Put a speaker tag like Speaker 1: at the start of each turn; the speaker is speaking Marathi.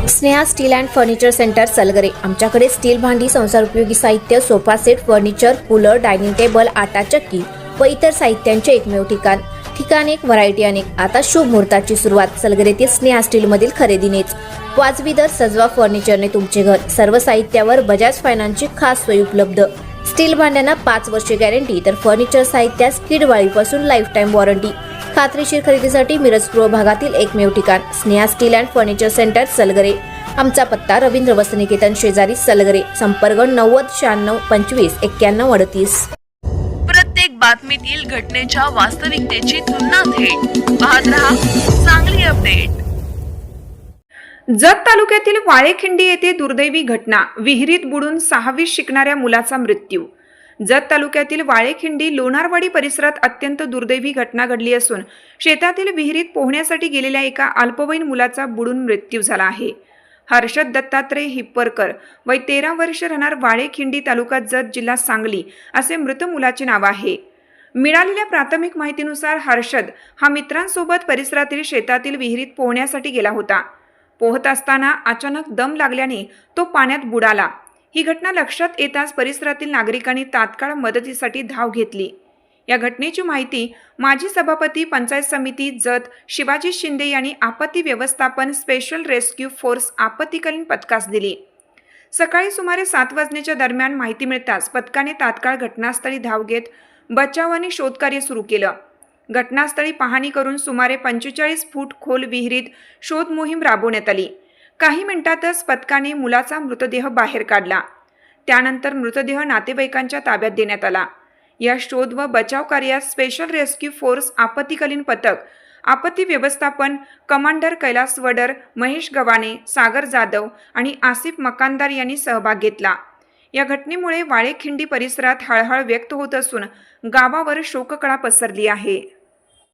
Speaker 1: Sneha steel and furniture centre Salgare. आमच्याकडे स्टील भांडी, संसार उपयोगी साहित्य, sofa set, furniture, cooler, dining table, आटा चक्की व इतर साहित्यांचे एकमेव ठिकाण एक, व्हरायटी अनेक। आता शुभ मुहूर्ताची सुरुवात सलगरेतील स्नेहा स्टील मधील खरेदीनेच। वाजवी दर, सजवा फर्निचरने तुमचे घर। सर्व साहित्यावर बजाज फायनान्सची खास सोय उपलब्ध। स्टील भांड्यांना 5 वर्षे गॅरंटी, तर फर्निचर साहित्यास किडवाळीपासून लाईफ टाइम वॉरंटी। खात्रीशीर खरेदीसाठी मिरज पूर्व भागातील एकमेव ठिकाण Sneha steel and furniture centre Salgare. आमचा पत्ता रवींद्र वस्त्रनिकेतन शेजारी सलगरे। संपर्क 90 96 25 91 38।
Speaker 2: प्रत्येक बातमीतील घटनेच्या वास्तविकतेची तुलना थेट पाहत रहा चांगली अपडेट।
Speaker 3: जत तालुक्यातील वाळेखिंडी येथे दुर्दैवी घटना, विहिरीत बुडून 6वीत शिकणाऱ्या मुलाचा मृत्यू। जत तालुक्यातील वाळेखिंडी लोणारवाडी परिसरात अत्यंत दुर्दैवी घटना घडली असून शेतातील विहिरीत पोहण्यासाठी गेलेल्या एका अल्पवयीन मुलाचा बुडून मृत्यू झाला आहे। हर्षद दत्तात्रय हिप्परकर, वय 13 वर्ष, राहणार वाळेखिंडी, तालुका जत, जिल्हा सांगली असे मृत मुलाचे नाव आहे। मिळालेल्या प्राथमिक माहितीनुसार हर्षद हा मित्रांसोबत परिसरातील शेतातील विहिरीत पोहण्यासाठी गेला होता। पोहत असताना अचानक दम लागल्याने तो पाण्यात बुडाला। ही घटना लक्षात येताच परिसरातील नागरिकांनी तात्काळ मदतीसाठी धाव घेतली। या घटनेची माहिती माजी सभापती पंचायत समिती जत शिवाजी शिंदे यांनी आपत्ती व्यवस्थापन स्पेशल रेस्क्यू फोर्स आपत्कालीन पथकास दिली। सकाळी सुमारे 7 वाजण्याच्या दरम्यान माहिती मिळताच पथकाने तात्काळ घटनास्थळी धाव घेत बचाव आणि शोधकार्य सुरू केलं। घटनास्थळी पाहणी करून सुमारे 45 फूट खोल विहिरीत शोध मोहीम राबवण्यात आली। काही मिनिटातच पथकाने मुलाचा मृतदेह बाहेर काढला। त्यानंतर मृतदेह नातेवाईकांच्या ताब्यात देण्यात आला। या शोध व बचाव कार्यात स्पेशल रेस्क्यू फोर्स आपत्कालीन पथक, आपत्ती व्यवस्थापन कमांडर कैलास वडर, महेश गव्हाणे, सागर जाधव आणि आसिफ मकानदार यांनी सहभाग घेतला। या घटनेमुळे वाळेखिंडी परिसरात हळहळ व्यक्त होत असून गावावर शोककळा पसरली आहे।